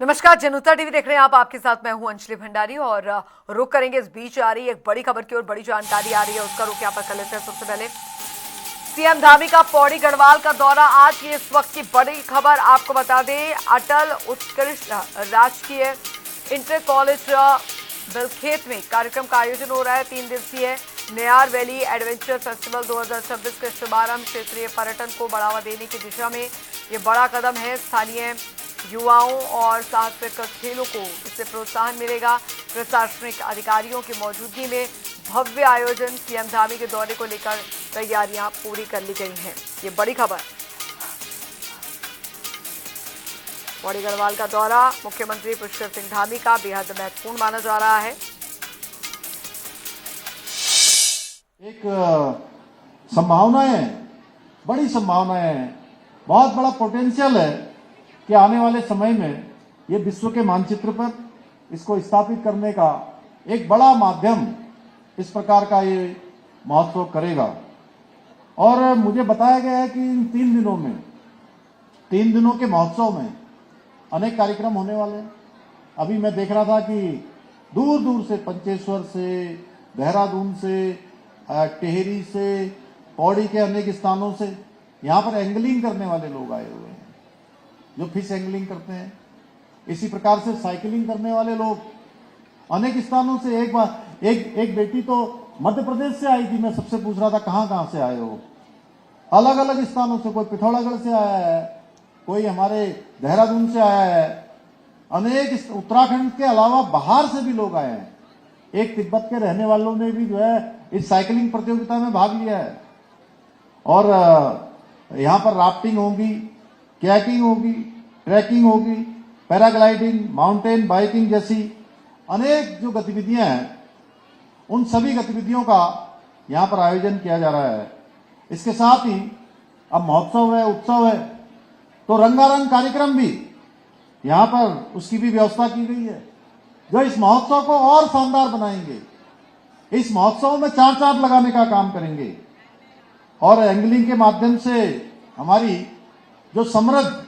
नमस्कार, जनता टीवी देख रहे हैं आप। आपके साथ मैं हूं अंजलि भंडारी और रुक करेंगे इस बीच आ रही एक बड़ी खबर की और बड़ी जानकारी आ रही है उसका रुक यहाँ पर कर लेते हैं। सबसे पहले सीएम धामी का पौड़ी गढ़वाल का दौरा। आज की इस वक्त की बड़ी खबर आपको बता दें, अटल उत्कृष्ट राजकीय इंटर कॉलेज बिलखेत में कार्यक्रम का आयोजन हो रहा है। 3 दिवसीय नेयार वैली एडवेंचर फेस्टिवल 2026 के शुभारंभ क्षेत्रीय पर्यटन को बढ़ावा देने की दिशा में ये बड़ा कदम है। स्थानीय युवाओं और साहसिक खेलों को इससे प्रोत्साहन मिलेगा। प्रशासनिक अधिकारियों की मौजूदगी में भव्य आयोजन। सीएम धामी के दौरे को लेकर तैयारियां पूरी कर ली गई हैं। ये बड़ी खबर। पौड़ी गढ़वाल का दौरा मुख्यमंत्री पुष्कर सिंह धामी का बेहद महत्वपूर्ण माना जा रहा है। एक संभावनाएं, बड़ी संभावनाएं, बहुत बड़ा पोटेंशियल है कि आने वाले समय में ये विश्व के मानचित्र पर इसको स्थापित करने का एक बड़ा माध्यम इस प्रकार का ये महोत्सव करेगा। और मुझे बताया गया है कि इन 3 दिनों के महोत्सव में अनेक कार्यक्रम होने वाले हैं। अभी मैं देख रहा था कि दूर दूर से, पंचेश्वर से, देहरादून से, टेहरी से, पौड़ी के अनेक स्थानों से यहाँ पर एंगलिंग करने वाले लोग आए हुए हैं, जो फिश एंगलिंग करते हैं। इसी प्रकार से साइकिलिंग करने वाले लोग अनेक स्थानों से। एक बेटी तो मध्य प्रदेश से आई थी। मैं सबसे पूछ रहा था कहाँ से आए हो। अलग अलग स्थानों से, कोई पिथौरागढ़ से आया है, कोई हमारे देहरादून से आया है, अनेक उत्तराखंड के अलावा बाहर से भी लोग आए हैं। एक तिब्बत के रहने वालों ने भी जो है इस साइकिलिंग प्रतियोगिता में भाग लिया है। और यहाँ पर राफ्टिंग होगी, कैकिंग होगी, ट्रैकिंग होगी, पैराग्लाइडिंग, माउंटेन बाइकिंग जैसी अनेक जो गतिविधियां हैं, उन सभी गतिविधियों का यहाँ पर आयोजन किया जा रहा है। इसके साथ ही अब महोत्सव है, उत्सव है, तो रंगारंग कार्यक्रम भी यहाँ पर उसकी भी व्यवस्था की गई है, जो इस महोत्सव को और शानदार बनाएंगे। इस महोत्सव में 4 लगाने का काम करेंगे और एंगलिंग के माध्यम से हमारी जो समृद्ध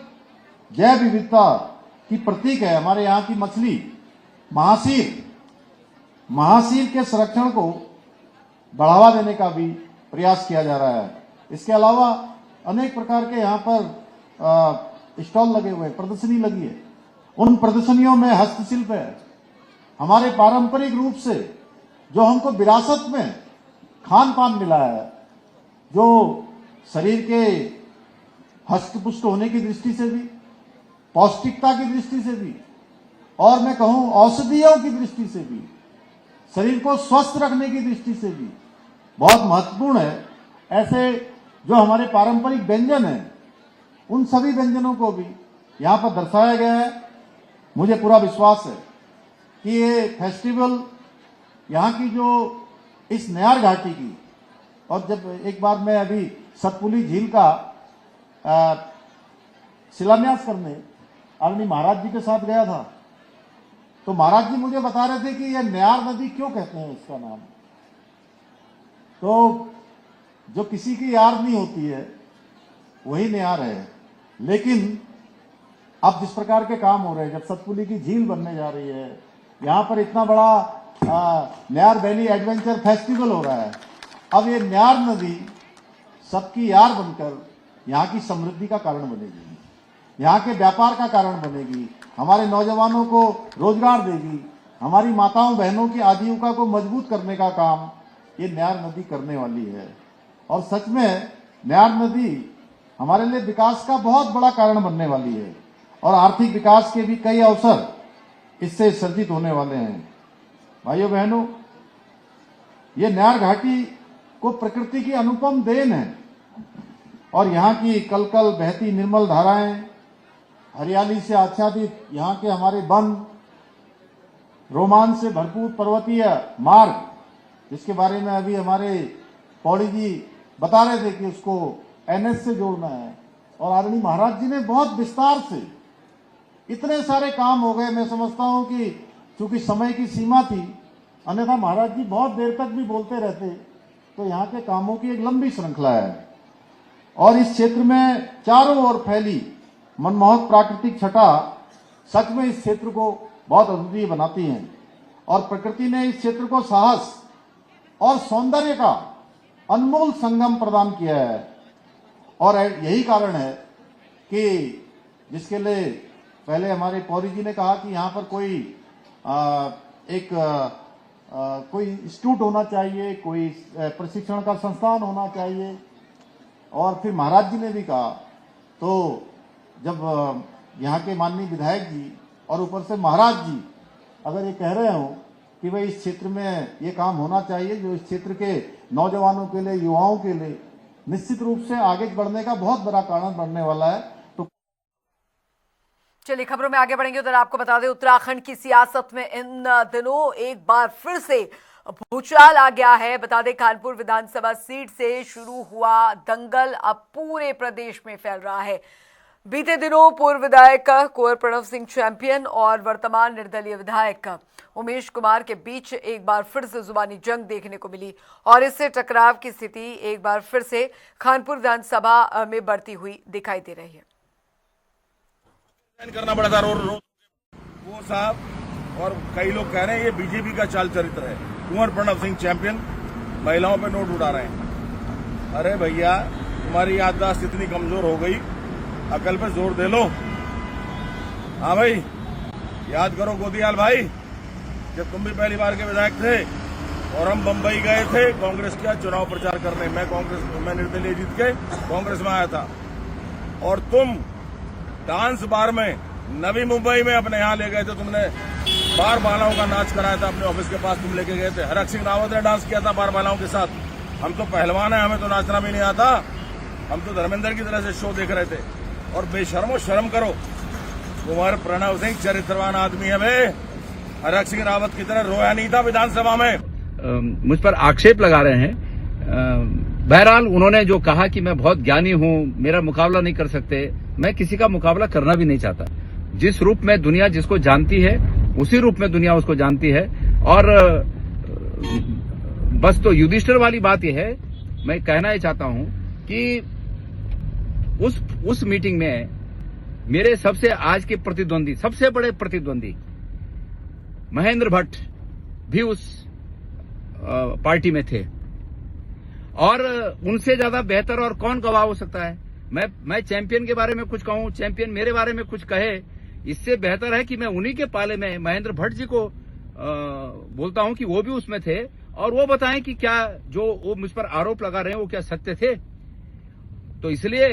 जैव विविधता की प्रतीक है, हमारे यहाँ की मछली महासीर के संरक्षण को बढ़ावा देने का भी प्रयास किया जा रहा है। इसके अलावा अनेक प्रकार के यहाँ पर स्टॉल लगे हुए, प्रदर्शनी लगी है। उन प्रदर्शनियों में हस्तशिल्प है, हमारे पारंपरिक रूप से जो हमको विरासत में खान पान मिला है, जो शरीर के हष्टपुष्ट होने की दृष्टि से भी, पौष्टिकता की दृष्टि से भी, और मैं कहूं औषधियों की दृष्टि से भी, शरीर को स्वस्थ रखने की दृष्टि से भी बहुत महत्वपूर्ण है। ऐसे जो हमारे पारंपरिक व्यंजन हैं, उन सभी व्यंजनों को भी यहाँ पर दर्शाया गया है। मुझे पूरा विश्वास है कि ये फेस्टिवल यहाँ की जो इस नेयार घाटी की, और जब एक बार मैं अभी सतपुली झील का शिलान्यास करने आदरणीय महाराज जी के साथ गया था, तो महाराज जी मुझे बता रहे थे कि यह नेयार नदी क्यों कहते हैं इसका नाम। तो जो किसी की यार नहीं होती है वही नेयार है। लेकिन अब जिस प्रकार के काम हो रहे हैं, जब सतपुली की झील बनने जा रही है, यहाँ पर इतना बड़ा नेयार वैली एडवेंचर फेस्टिवल हो रहा है, अब ये नेयार नदी सबकी यार बनकर यहाँ की समृद्धि का कारण बनेगी, यहाँ के व्यापार का कारण बनेगी, हमारे नौजवानों को रोजगार देगी, हमारी माताओं बहनों की आजीविका को मजबूत करने का काम ये नेयार नदी करने वाली है। और सच में नेयार नदी हमारे लिए विकास का बहुत बड़ा कारण बनने वाली है और आर्थिक विकास के भी कई अवसर इससे सर्जित होने वाले हैं। भाइयों बहनों, ये नेयार घाटी को प्रकृति की अनुपम देन है और यहाँ की कल कल बहती निर्मल धाराएं, हरियाली से आच्छादित यहाँ के हमारे वन, रोमांच से भरपूर पर्वतीय मार्ग, जिसके बारे में अभी हमारे पौड़ी जी बता रहे थे कि उसको एनएच से जोड़ना है, और आदरणीय महाराज जी ने बहुत विस्तार से, इतने सारे काम हो गए। मैं समझता हूं कि चूंकि समय की सीमा थी, अन्यथा महाराज जी बहुत देर तक भी बोलते रहते, तो यहाँ के कामों की एक लंबी श्रृंखला है। और इस क्षेत्र में चारों ओर फैली मनमोहक प्राकृतिक छटा सच में इस क्षेत्र को बहुत अद्वितीय बनाती हैं और प्रकृति ने इस क्षेत्र को साहस और सौंदर्य का अनमोल संगम प्रदान किया है। और यही कारण है कि जिसके लिए पहले हमारे पौरी जी ने कहा कि यहाँ पर कोई कोई इंस्टीट्यूट होना चाहिए, कोई प्रशिक्षण का संस्थान होना चाहिए, और फिर महाराज जी ने भी कहा। तो जब यहाँ के माननीय विधायक जी और ऊपर से महाराज जी अगर ये कह रहे हो कि भाई इस क्षेत्र में ये काम होना चाहिए, जो इस क्षेत्र के नौजवानों के लिए, युवाओं के लिए निश्चित रूप से आगे बढ़ने का बहुत बड़ा कारण बनने वाला है। तो चलिए खबरों में आगे बढ़ेंगे। उधर आपको बता दें, उत्तराखंड की सियासत में इन दिनों एक बार फिर से भूचाल आ गया है। बता दें, कानपुर विधानसभा सीट से शुरू हुआ दंगल अब पूरे प्रदेश में फैल रहा है। बीते दिनों पूर्व विधायक कुंवर प्रणव सिंह चैंपियन और वर्तमान निर्दलीय विधायक उमेश कुमार के बीच एक बार फिर से जुबानी जंग देखने को मिली और इससे टकराव की स्थिति एक बार फिर से कानपुर विधानसभा में बढ़ती हुई दिखाई दे रही है। करना पड़ा था वो साहब, और कई लोग कह रहे हैं ये बीजेपी का चाल चरित्र है। कुंवर प्रणव सिंह चैंपियन महिलाओं पे नोट उड़ा रहे हैं। अरे भैया, तुम्हारी याददाश्त इतनी कमजोर हो गई, अकल पे जोर दे लो। हाँ भाई, याद करो गोदियाल भाई, जब तुम भी पहली बार के विधायक थे और हम बंबई गए थे कांग्रेस का चुनाव प्रचार करने, मैं निर्दलीय जीत के कांग्रेस में आया था, और तुम डांस बार में नवी मुंबई में अपने यहाँ ले गए थे। तुमने बार बालाओं का नाच कराया था अपने ऑफिस के पास, तुम लेके गए थे। हरक सिंह रावत ने डांस किया था बार बालाओं के साथ। हम तो पहलवान है, हमें तो नाचना भी नहीं आता, हम तो धर्मेंद्र की तरह से शो देख रहे थे। और बेशर्मो शर्म करो, कुंवर प्रणव सिंह चरित्रवान आदमी है बे, हरक सिंह रावत की तरह रोया नहीं था विधानसभा में। मुझ पर आक्षेप लगा रहे हैं। बहरहाल उन्होंने जो कहा कि मैं बहुत ज्ञानी हूं, मेरा मुकाबला नहीं कर सकते, मैं किसी का मुकाबला करना भी नहीं चाहता। जिस रूप में दुनिया जिसको जानती है उसी रूप में दुनिया उसको जानती है। और बस तो युधिष्ठिर वाली बात यह है, मैं कहना ही चाहता हूं कि उस मीटिंग में मेरे सबसे आज के प्रतिद्वंदी, सबसे बड़े प्रतिद्वंदी महेंद्र भट्ट भी उस पार्टी में थे, और उनसे ज्यादा बेहतर और कौन गवाह हो सकता है। मैं चैंपियन के बारे में कुछ कहूं, चैंपियन मेरे बारे में कुछ कहे, इससे बेहतर है कि मैं उन्हीं के पाले में महेंद्र भट्ट जी को बोलता हूं कि वो भी उसमें थे और वो बताएं कि क्या जो वो मुझ पर आरोप लगा रहे हैं वो क्या सत्य थे। तो इसलिए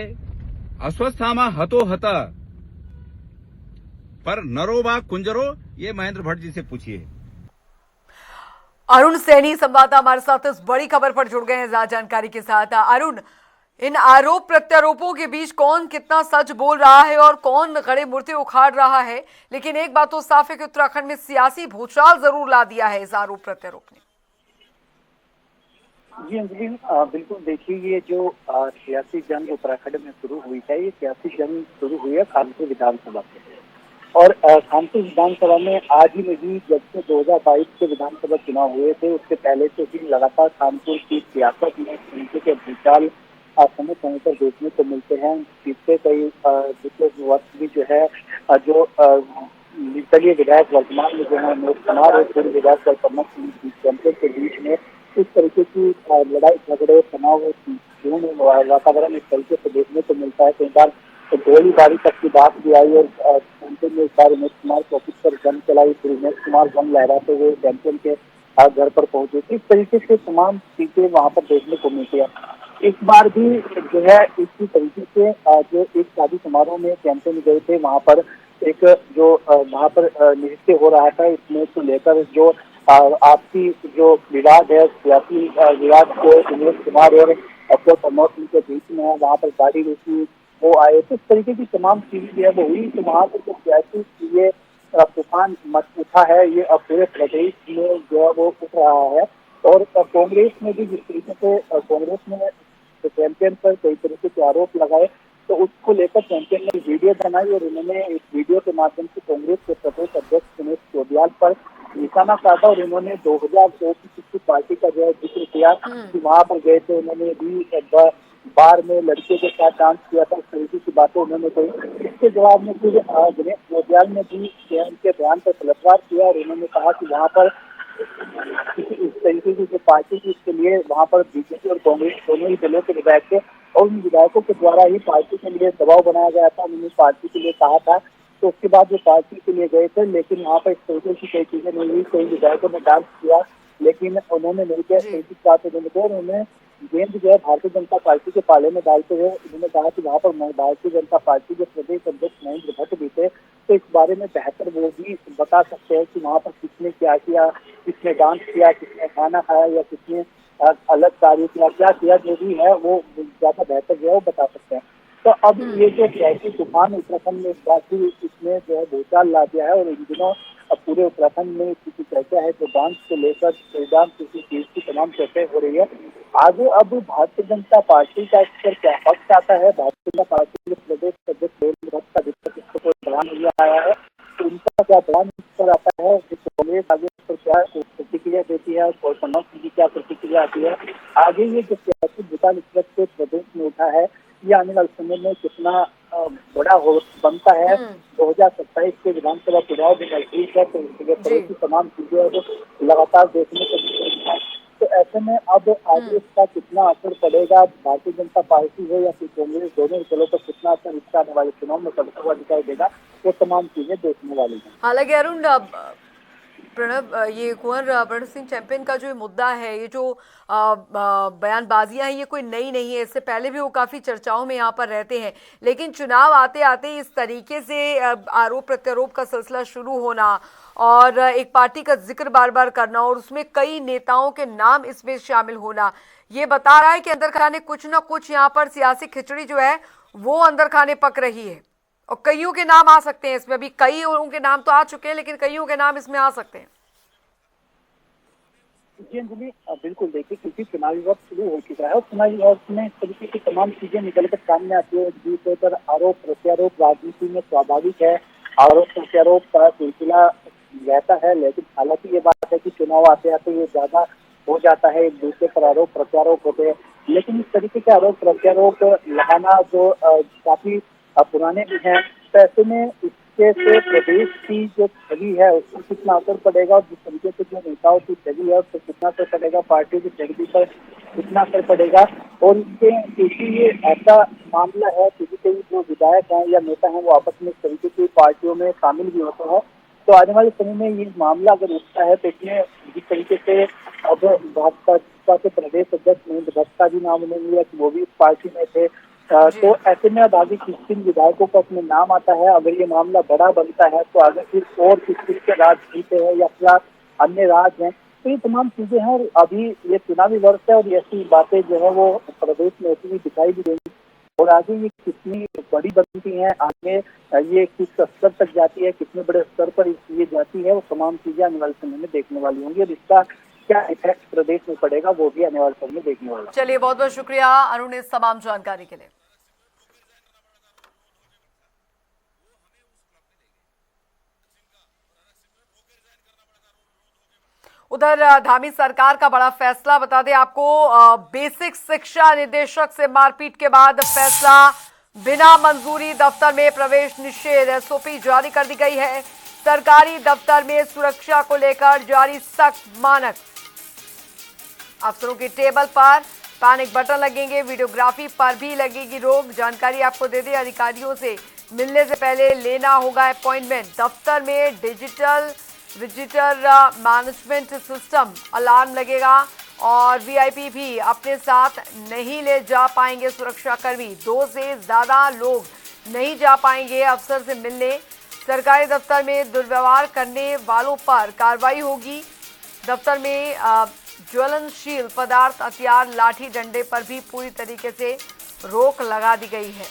अश्वस्थामा हतो हता पर नरोबा कुंजरो, ये महेंद्र भट्ट जी से पूछिए। अरुण सैनी संवाददाता हमारे साथ इस बड़ी खबर पर जुड़ गए हैं ज्यादा जानकारी के साथ। अरुण, इन आरोप प्रत्यारोपों के बीच कौन कितना सच बोल रहा है और कौन गड़े मूर्ति उखाड़ रहा है? लेकिन एक बात तो साफ है कि उत्तराखंड में सियासी भूचाल जरूर ला दिया है इस आरोप प्रत्यारोप ने। जी अंजलि, बिल्कुल देखिए, ये जो सियासी जंग उत्तराखंड में शुरू हुई है, ये सियासी जंग शुरू हुई है कानपुर विधानसभा से। और कानपुर विधानसभा में आज ही नहीं, जब से 2022 के विधानसभा चुनाव हुए थे उससे पहले से भी लगातार कानपुर की सियासत में तरीके के भूचाल समय समय पर देखने को मिलते हैं। पिछले कई वर्ष भी जो है जो निर्दलीय विधायक वर्तमान में जो है उमेश कुमार और पूर्व विधायक प्रणव सिंह चैंपियन के बीच में इस तरीके की लड़ाई झगड़े तनावपूर्ण वातावरण इस तरीके से देखने को मिलता है। कई बार गोलीबारी तक की बात भी आई और चैंपियन ने इस बार उमेश कुमार को ऑफिस पर गन चलाई, फिर उमेश कुमार गन लहराते हुए चैंपियन के घर पर पहुंचे। इस तरीके से तमाम चीजें वहां पर देखने को मिलती है। इस बार भी जो है इसी तरीके से जो एक शादी समारोह में चैंपियन गए थे, वहां पर एक जो वहां पर नृत्य हो रहा था, इसमें को लेकर जो आपसी जो विवाद है, सियासी विवाद को उमेश कुमार और प्रणव सिंह के बीच में है, वहाँ पर गाड़ी रुकी, वो आए, तो इस तरीके की तमाम चीजें जो है वो हुई। तो वहाँ पर जो सियासी चीजें तूफान मच उठा है, ये अब पूरे प्रदेश में जो है वो उठ रहा है। और कांग्रेस में भी जिस तरीके से कांग्रेस ने चैंपियन पर कई तरीके के आरोप लगाए, तो उसको लेकर चैंपियन ने वीडियो बनाई और उन्होंने इस वीडियो के माध्यम से कांग्रेस के प्रदेश अध्यक्ष उमेश चौधरी पर निशाना साधा और इन्होंने 2002 की पार्टी का जो है जिक्र किया कि वहाँ पर गए थे, उन्होंने भी बार में लड़के के साथ डांस किया था, इस तरीके की बातें उन्होंने कही। इसके जवाब में फिर गणेश गोटियाल ने भी उनके बयान पर पलटवार किया और उन्होंने कहा कि वहाँ पर इस तरीके की जो पार्टी थी, इसके लिए वहाँ पर बीजेपी और कांग्रेस दोनों ही दलों के विधायक थे और उन विधायकों के द्वारा ही पार्टी के लिए दबाव बनाया गया था। उन्होंने पार्टी के लिए कहा था, तो उसके बाद वो पार्टी के लिए गए थे, लेकिन वहाँ पर इस तरीके की कई चीजें नहीं हुई। कई विधायकों ने डांस किया, लेकिन उन्होंने नहीं किया। इस बात उन्होंने कहा, उन्होंने गेंद जो है भारतीय जनता पार्टी के पाले में डालते हुए उन्होंने कहा कि वहाँ पर भारतीय जनता पार्टी के प्रदेश अध्यक्ष महेंद्र भट्ट भी थे, तो इस बारे में बेहतर वो भी बता सकते हैं कि वहाँ पर किसने क्या किया, किसने डांस किया, किसने खाना खाया या किसने अलग कार्य किया, क्या किया, जो भी है वो ज्यादा बेहतर जो है वो बता सकते हैं। तो अब ये जो सियासी तूफान उत्तराखंड में इस बात की इसमें जो है भूचाल ला दिया है और इन दिनों अब पूरे उत्तराखंड में इसकी चर्चा है, जो डांस को लेकर श्रीराम किसी चीज की तमाम चर्चाएं हो रही है। आगे अब भारतीय जनता पार्टी का इस पर क्या पक्ष आता है, भारतीय जनता पार्टी के प्रदेश अध्यक्ष महेंद्र भट्ट का अभी तक इसको कोई बयान नहीं आया है, तो उनका क्या बयान इस पर आता है, कांग्रेस आगे इस पर क्या प्रतिक्रिया देती है और कमल की क्या प्रतिक्रिया आती है। आगे ये जो सियासी भूचाल इस वक्त प्रदेश में उठा है, ये आने वाले समय में कितना बड़ा हो बनता है। 2027 के विधानसभा चुनाव भी नजदीक है, तो इसके तमाम चीजें लगातार देखने को मिल रही है। तो ऐसे में अब आगे इसका कितना असर पड़ेगा, भारतीय जनता पार्टी हो या फिर कांग्रेस, दोनों दलों पर कितना असर इसका आने वाले चुनाव में पड़ता हुआ दिखाई देगा, वो तमाम चीजें देखने वाली है। हालांकि अरुण, प्रणब, ये कुंवर प्रणब सिंह चैंपियन का जो मुद्दा है, ये जो बयानबाजियां हैं, ये कोई नई नहीं है। इससे पहले भी वो काफ़ी चर्चाओं में यहाँ पर रहते हैं, लेकिन चुनाव आते आते इस तरीके से आरोप प्रत्यारोप का सिलसिला शुरू होना और एक पार्टी का जिक्र बार बार करना और उसमें कई नेताओं के नाम इसमें शामिल होना, ये बता रहा है कि अंदर खाने कुछ ना कुछ यहाँ पर सियासी खिचड़ी जो है वो अंदर खाने पक रही है और कईयों के नाम आ सकते हैं इसमें। अभी कई लोगों के नाम तो आ चुके हैं, लेकिन कईयों के नाम इसमें आ सकते हैं। जी अंजलि, बिल्कुल देखिए, क्योंकि चुनावी वक्त शुरू हो चुका है और चुनावी वक्त में इस तरीके की तमाम चीजें निकलकर सामने आती है। दूसरे पर आरोप प्रत्यारोप राजनीति में स्वाभाविक है, आरोप प्रत्यारोप का सिलसिला रहता है, लेकिन हालांकि ये बात है कि चुनाव आते आते ये ज्यादा हो जाता है, एक दूसरे पर आरोप प्रत्यारोप होते हैं। लेकिन इस तरीके के आरोप प्रत्यारोप लगाना जो काफी पुराने भी हैं, तो ऐसे में इससे से प्रदेश की जो छवि है उस पर कितना असर पड़ेगा और जिस तरीके से जो नेताओं की छवि है उस पर कितना असर पड़ेगा, पार्टी की छवि पर कितना असर पड़ेगा। और इसके क्योंकि ये ऐसा मामला है, क्योंकि कई जो विधायक हैं या नेता हैं वो आपस में इस तरीके की पार्टियों में शामिल भी होते हैं, तो आने वाले समय में ये मामला अगर उठता है तो इसमें जिस तरीके से अब भाजपा के प्रदेश अध्यक्ष महेंद्र भट्ट का भी नाम उन्होंने लिया कि वो भी इस पार्टी में थे, तो ऐसे में अब आगे किन विधायकों का अपने नाम आता है। अगर ये मामला बड़ा बनता है तो आगे फिर और किस के राज जीते हैं या फिर अन्य राज हैं, तो ये तमाम चीजें हैं। और अभी ये चुनावी वर्ष है और ऐसी बातें जो है वो प्रदेश में होती हुई दिखाई भी देंगी और आगे ये कितनी बड़ी बनती है, आगे ये किस स्तर तक जाती है, कितने बड़े स्तर पर ये जाती है, वो तमाम चीजें आने वाले समय में देखने वाली होंगी और इसका क्या इफेक्ट प्रदेश में पड़ेगा वो भी आने वाले समय में देखने वाला। चलिए, बहुत बहुत शुक्रिया अरुण इस तमाम जानकारी के लिए। उधर धामी सरकार का बड़ा फैसला, बता दें आपको, बेसिक शिक्षा निदेशक से मारपीट के बाद फैसला, बिना मंजूरी दफ्तर में प्रवेश निषेध, एसओपी जारी कर दी गई है। सरकारी दफ्तर में सुरक्षा को लेकर जारी सख्त मानक, अफसरों की टेबल पर पैनिक बटन लगेंगे, वीडियोग्राफी पर भी लगेगी रोक। जानकारी आपको दे दें, अधिकारियों से मिलने से पहले लेना होगा अपॉइंटमेंट। दफ्तर में digital visitor management system alarm लगेगा और वीआईपी भी अपने साथ नहीं ले जा पाएंगे। सुरक्षाकर्मी 2 से ज्यादा लोग नहीं जा पाएंगे अफसर से मिलने। सरकारी दफ्तर में दुर्व्यवहार करने वालों पर कार्रवाई होगी। दफ्तर में ज्वलनशील पदार्थ, हथियार, लाठी डंडे पर भी पूरी तरीके से रोक लगा दी गई है।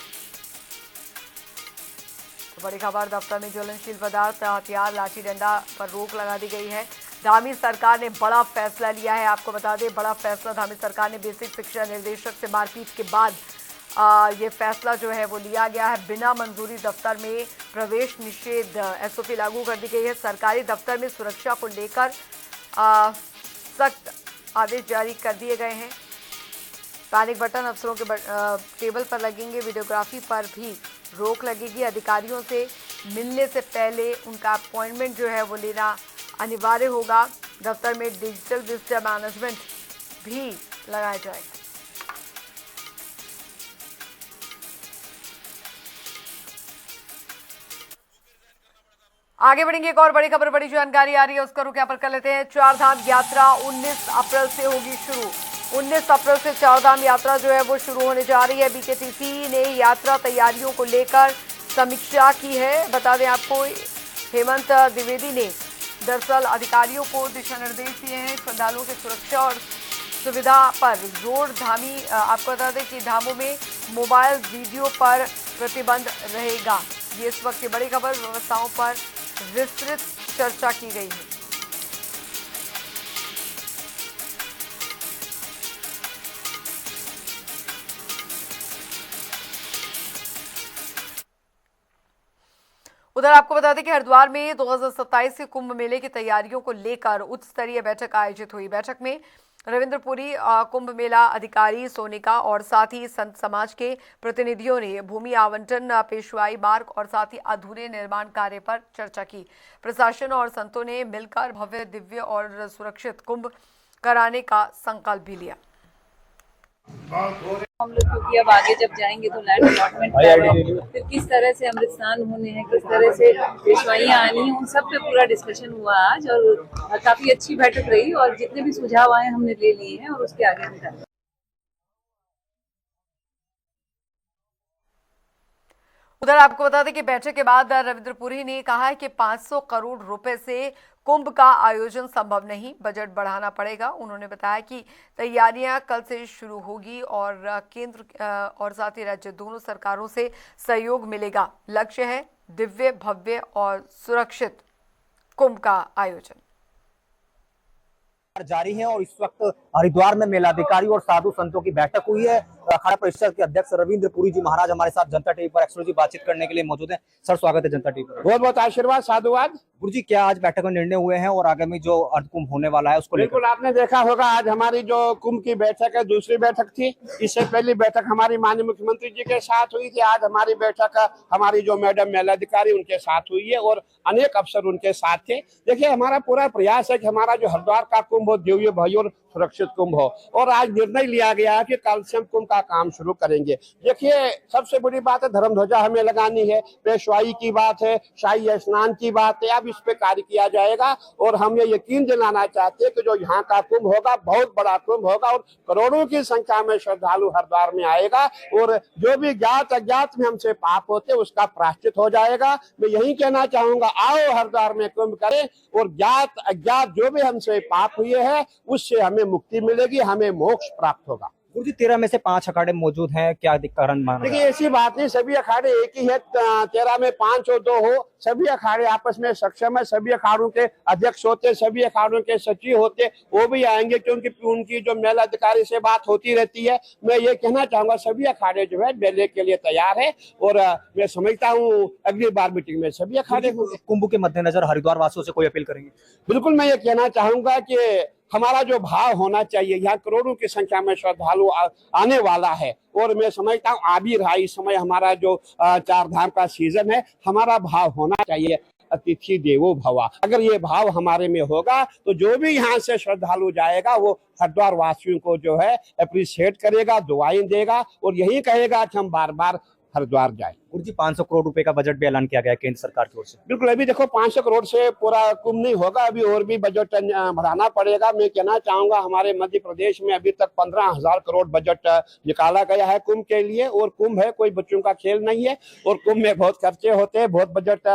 बड़ी खबर, दफ्तर में ज्वलनशील पदार्थ, हथियार, लाठी डंडा पर रोक लगा दी गई है। धामी सरकार ने बड़ा फैसला लिया है, आपको बता दें, बड़ा फैसला धामी सरकार ने बेसिक शिक्षा निदेशक से मारपीट के बाद ये फैसला जो है वो लिया गया है। बिना मंजूरी दफ्तर में प्रवेश निषेध एसओपी लागू कर दी गई है। सरकारी दफ्तर में सुरक्षा को लेकर सख्त आदेश जारी कर दिए गए हैं। पैनिक बटन अफसरों के टेबल पर लगेंगे। वीडियोग्राफी पर भी रोक लगेगी। अधिकारियों से मिलने से पहले उनका अपॉइंटमेंट जो है वो लेना अनिवार्य होगा। दफ्तर में डिजिटल विजिटर मैनेजमेंट भी लगाया जाएगा। आगे बढ़ेंगे। एक और बड़ी खबर, बड़ी जानकारी आ रही है, उसका रुख यहाँ पर कर लेते हैं। चारधाम यात्रा 19 अप्रैल से होगी शुरू। 19 अप्रैल से चारधाम यात्रा जो है वो शुरू होने जा रही है। बीकेटीसी ने यात्रा तैयारियों को लेकर समीक्षा की है। बता दें आपको, हेमंत द्विवेदी ने दरअसल अधिकारियों को दिशा निर्देश दिए हैं। श्रद्धालुओं की सुरक्षा और सुविधा पर जोर। आपको बता दें कि धामों में मोबाइल वीडियो पर प्रतिबंध रहेगा। ये इस वक्त की बड़ी खबर। व्यवस्थाओं पर विस्तृत चर्चा की गई है। उधर आपको बता दें कि हरिद्वार में 2027 के कुंभ मेले की तैयारियों को लेकर उच्च स्तरीय बैठक आयोजित हुई। बैठक में रविंद्रपुरी कुंभ मेला अधिकारी सोनिका और साथ ही संत समाज के प्रतिनिधियों ने भूमि आवंटन, पेशवाई मार्ग और साथ ही अधूरे निर्माण कार्य पर चर्चा की। प्रशासन और संतों ने मिलकर भव्य, दिव्य और सुरक्षित कुंभ कराने का संकल्प भी लिया। हम लोग क्योंकि अब आगे जब जाएंगे तो लैंड अलॉटमेंट, फिर किस तरह से अमृत स्नान होने हैं, किस तरह से पेशवाइयाँ आनी हैं, उन सब पे पूरा डिस्कशन हुआ आज और काफी अच्छी बैठक रही और जितने भी सुझाव आए हमने ले लिए हैं और उसके आगे हम करेंगे। उधर आपको बता दें कि बैठक के बाद रविंद्रपुरी ने कहा है कि 500 करोड़ रुपए से कुंभ का आयोजन संभव नहीं, बजट बढ़ाना पड़ेगा। उन्होंने बताया कि तैयारियां कल से शुरू होगी और केंद्र और साथ ही राज्य दोनों सरकारों से सहयोग मिलेगा। लक्ष्य है दिव्य, भव्य और सुरक्षित कुंभ का आयोजन जारी है। और इस वक्त हरिद्वार में मेलाधिकारी और साधु संतों की बैठक हुई है। अखाड़ा परिषद के अध्यक्ष रविंद्र पुरी जी महाराज हमारे साथ जनता टीवी पर एक्सक्लूसिव बातचीत करने के लिए मौजूद हैं। सर, स्वागत है जनता टीवी पर। बहुत बहुत आशीर्वाद, साधुवाद। गुरु जी, क्या आज बैठक में निर्णय हुए हैं और आगामी जो अर्ध कुंभ होने वाला है उसको लेकर? बिल्कुल, आपने देखा होगा आज हमारी जो कुंभ की बैठक है, दूसरी बैठक थी। इससे पहली बैठक हमारी माननीय मुख्यमंत्री जी के साथ हुई थी। आज हमारी बैठक हमारी जो मैडम मेलाधिकारी उनके साथ हुई है और अनेक अफसर उनके साथ थे। देखिए, हमारा पूरा प्रयास है कि हमारा जो हरिद्वार का कुंभ हो दिव्य, भव्य और सुरक्षित कुंभ हो। और आज निर्णय लिया गया है कि कल से हम कुंभ का काम शुरू करेंगे। देखिए, सबसे बड़ी बात है धर्म ध्वजा हमें लगानी है, पेशवाई की बात है, शाही स्नान की बात है। अब इस पे कार्य किया जाएगा और हम ये यकीन दिलाना चाहते हैं कि जो यहाँ का कुंभ होगा बहुत बड़ा कुंभ होगा और करोड़ों की संख्या में श्रद्धालु हरिद्वार में आएगा और जो भी ज्ञात अज्ञात में हमसे पाप होते उसका प्रायश्चित हो जाएगा। मैं यही कहना चाहूंगा, आओ हरिद्वार में कुंभ करें और ज्ञात अज्ञात जो भी हमसे पाप हुए हैं उससे हमें मुक्ति मिलेगी, हमें मोक्ष प्राप्त होगा। गुरु जी, 13 में से 5 अखाड़े मौजूद हैं, क्या कारण माना? देखिए, ऐसी बात नहीं, सभी अखाड़े एक ही है। 13 में 5 हो 2 हो, सभी अखाड़े आपस में सक्षम है। सभी अखाड़ों के अध्यक्ष होते, सभी अखाड़ों के सचिव होते, वो भी आएंगे क्योंकि उनकी जो मेला अधिकारी से बात होती रहती है। मैं ये कहना चाहूंगा सभी अखाड़े जो है मेले के लिए तैयार है और मैं समझता हूँ अगली बार मीटिंग में सभी अखाड़े कुंभ के मद्देनजर हरिद्वार वासियों से कोई अपील करेंगे? बिल्कुल, मैं ये कहना चाहूंगा कि हमारा जो भाव होना चाहिए, यहाँ करोड़ों की संख्या में श्रद्धालु आने वाला है और मैं समझता हूँ आ भी रहा इस समय हमारा जो 4 धाम का सीजन है। हमारा भाव होना चाहिए अतिथि देवो भवा। अगर ये भाव हमारे में होगा तो जो भी यहाँ से श्रद्धालु जाएगा वो हरिद्वार वासियों को जो है अप्रिशिएट करेगा, दुआएं देगा और यही कहेगा कि हम बार बार हरिद्वार जाए। गुरु जी, 500 करोड़ रुपए का बजट भी ऐलान किया गया है केंद्र सरकार की ओर से। बिल्कुल, अभी देखो 500 करोड़ से पूरा कुंभ नहीं होगा, अभी और भी बजट बढ़ाना पड़ेगा। मैं कहना चाहूंगा हमारे मध्य प्रदेश में अभी तक 15,000 करोड़ बजट निकाला गया है कुंभ के लिए और कुंभ है कोई बच्चों का खेल नहीं है और कुंभ में बहुत खर्चे होते हैं, बहुत बजट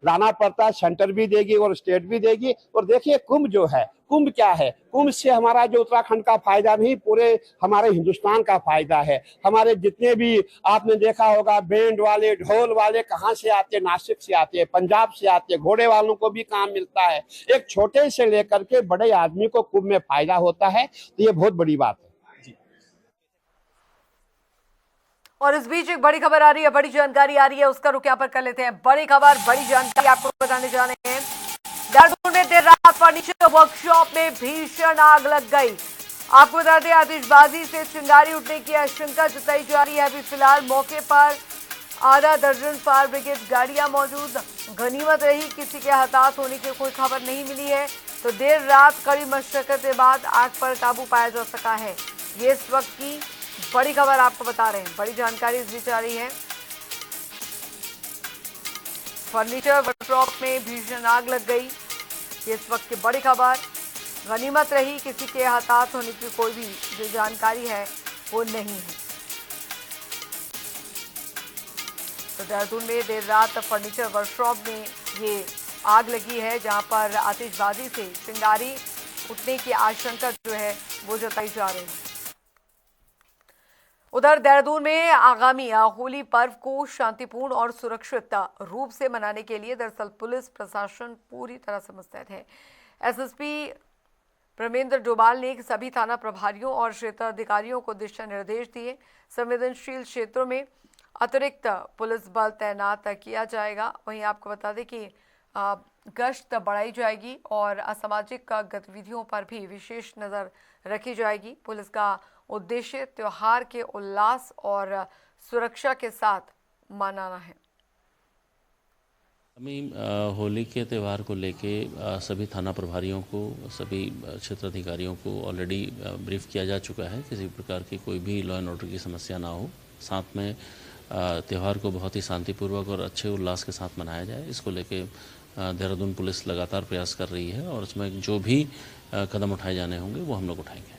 लाना पड़ता है। सेंटर भी देगी और स्टेट भी देगी। और देखिए, कुंभ जो है, कुंभ क्या है? कुंभ से हमारा जो उत्तराखंड का फायदा नहीं, पूरे हमारे हिंदुस्तान का फायदा है। हमारे जितने भी आपने देखा होगा बैंड वाले, ढोल वाले कहाँ से आते? नासिक से आते हैं, पंजाब से आते हैं। घोड़े वालों को भी काम मिलता है। एक छोटे से लेकर के बड़े आदमी को कुंभ में फायदा होता है, तो ये बहुत बड़ी बात है। और इस बीच एक बड़ी खबर आ रही है, बड़ी जानकारी आ रही है, उसका रुख यहाँ पर कर लेते हैं। बड़ी खबर, बड़ी जानकारी आपको बताने जा रहे हैं। देहरादून में देर रात फर्नीचर वर्कशॉप में भीषण आग लग गई। आपको बता दें, आतिशबाजी से चिंगारी उठने की आशंका जताई जा रही है। अभी फिलहाल मौके पर आधा दर्जन फायर ब्रिगेड गाड़ियां मौजूद। गनीमत रही किसी के हताहत होने की कोई खबर नहीं मिली है। तो देर रात कड़ी मशक्कत के बाद आग पर काबू पाया जा सका है। ये इस वक्त की बड़ी खबर आपको बता रहे हैं। बड़ी जानकारी इस बीच आ रही है। फर्नीचर वर्कशॉप में भीषण आग लग गई। ये इस वक्त की बड़ी खबर। गनीमत रही किसी के हताहत होने की कोई भी जो जानकारी है वो नहीं है। तो देहरादून में देर रात फर्नीचर वर्कशॉप में ये आग लगी है, जहां पर आतिशबाजी से चिंगारी उठने की आशंका जो है वो जताई जा रही है। उधर देहरादून में आगामी होली पर्व को शांतिपूर्ण और सुरक्षित रूप से मनाने के लिए दरअसल पुलिस प्रशासन पूरी तरह से मुस्तैद है। एसएसपी प्रमेंद्र डोभाल ने सभी थाना प्रभारियों और क्षेत्राधिकारियों को दिशा निर्देश दिए। संवेदनशील क्षेत्रों में अतिरिक्त पुलिस बल तैनात किया जाएगा। वहीं आपको बता दें कि गश्त बढ़ाई जाएगी और असामाजिक गतिविधियों पर भी विशेष नज़र रखी जाएगी। पुलिस का उद्देश्य त्योहार के उल्लास और सुरक्षा के साथ मनाना है। हमें होली के त्यौहार को लेके सभी थाना प्रभारियों को, सभी क्षेत्राधिकारियों को ऑलरेडी ब्रीफ किया जा चुका है। किसी प्रकार की कोई भी लॉ एंड ऑर्डर की समस्या ना हो। साथ में त्यौहार को बहुत ही शांतिपूर्वक और अच्छे उल्लास के साथ मनाया जाए, इसको लेके देहरादून पुलिस लगातार प्रयास कर रही है और उसमें जो भी कदम उठाए जाने होंगे वो हम लोग उठाएंगे।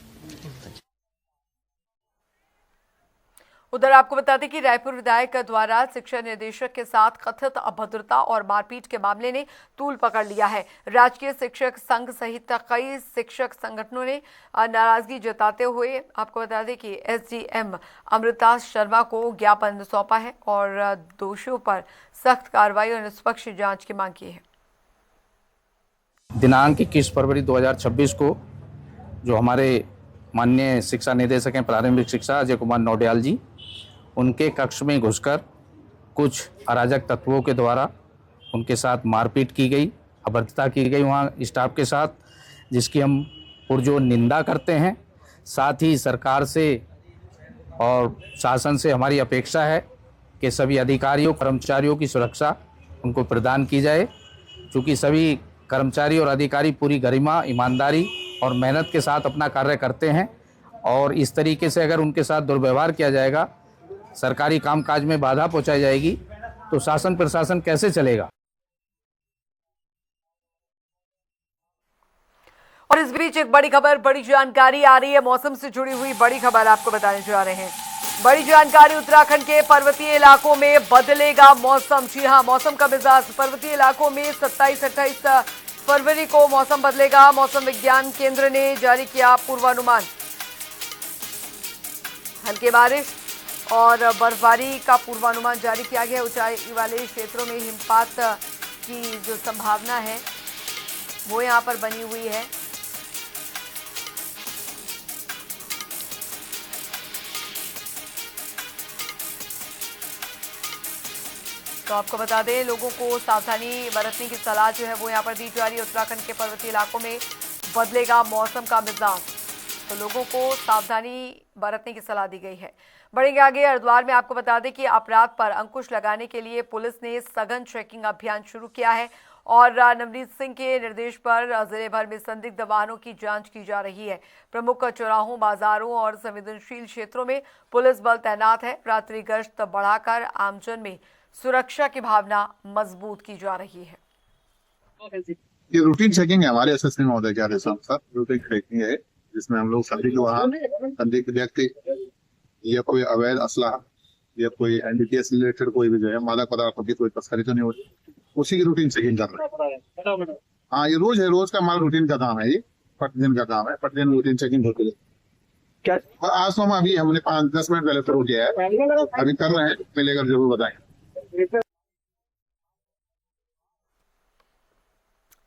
उधर आपको बता दें कि रायपुर विधायक द्वारा शिक्षा निदेशक के साथ कथित अभद्रता और मारपीट के मामले ने तूल पकड़ लिया है। राजकीय शिक्षक संघ सहित कई शिक्षक संगठनों ने नाराजगी जताते हुए आपको बता दें कि एसडीएम अमृता शर्मा को ज्ञापन सौंपा है और दोषियों पर सख्त कार्रवाई और निष्पक्ष जांच की मांग की है। दिनांक 21 फरवरी 2026 को जो हमारे माननीय शिक्षा निदेशक हैं प्रारंभिक शिक्षा अजय कुमार नौडियाल जी, उनके कक्ष में घुसकर कुछ अराजक तत्वों के द्वारा उनके साथ मारपीट की गई, अभद्रता की गई वहाँ स्टाफ के साथ, जिसकी हम पुरजोर निंदा करते हैं। साथ ही सरकार से और शासन से हमारी अपेक्षा है कि सभी अधिकारियों कर्मचारियों की सुरक्षा उनको प्रदान की जाए, क्योंकि सभी कर्मचारी और अधिकारी पूरी गरिमा, ईमानदारी और मेहनत के साथ अपना कार्य करते हैं और इस तरीके से अगर उनके साथ दुर्व्यवहार किया जाएगा, सरकारी कामकाज में बाधा पहुंचाई जाएगी, तो शासन प्रशासन कैसे चलेगा। और इस बीच एक बड़ी खबर, बड़ी जानकारी आ रही है। मौसम से जुड़ी हुई बड़ी खबर आपको बताने जा रहे हैं। बड़ी जानकारी, उत्तराखंड के पर्वतीय इलाकों में बदलेगा मौसम। जी हां, मौसम का मिजाज पर्वतीय इलाकों में 27-28 फरवरी को मौसम बदलेगा। मौसम विज्ञान केंद्र ने जारी किया पूर्वानुमान। हल्की बारिश और बर्फबारी का पूर्वानुमान जारी किया गया। ऊंचाई वाले क्षेत्रों में हिमपात की जो संभावना है वो यहां पर बनी हुई है। तो आपको बता दें, लोगों को सावधानी बरतने की सलाह जो है वो यहाँ पर दी जा रही है। उत्तराखंड के पर्वतीय इलाकों में बदलेगा मौसम का मिजाज, तो लोगों को सावधानी बरतने की सलाह दी गई है। बढ़ेंगे आगे। हरिद्वार में आपको बता दें कि अपराध पर अंकुश लगाने के लिए पुलिस ने सघन चेकिंग अभियान शुरू किया है और नवनीत सिंह के निर्देश पर जिले भर में संदिग्ध वाहनों की जांच की जा रही है। प्रमुख चौराहों, बाजारों और संवेदनशील क्षेत्रों में पुलिस बल तैनात है। रात्रि गश्त बढ़ाकर आमजन में सुरक्षा की भावना मजबूत की जा रही है। ये रूटीन चेकिंग है हमारे एसएसपी महोदय के आदेश अनुसार। रूटीन चेकिंग है जिसमें हम लोग संदिग्ध वाहन, संदिग्ध व्यक्ति या कोई अवैध असला या कोई एनडीपीएस रिलेटेड कोई भी जो है मादक पदार्थों की कोई तस्करी तो नहीं हो रही, उसी की रूटीन चेकिंग कर रहे हैं। हाँ, ये रोज है, रोज का हमारा रूटीन का काम है। ये प्रतिदिन का काम है, प्रतिदिन रूटीन चेकिंग होती है। आज तो हम अभी हमने 5-10 मिनट पहले शुरू किया है, अभी कर रहे हैं, मिलेगा जरूर बताएंगे।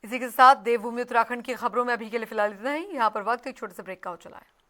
इसी के साथ देवभूमि उत्तराखंड की खबरों में अभी के लिए फिलहाल इतना ही। यहाँ पर वक्त एक छोटे से ब्रेक का हो चला है।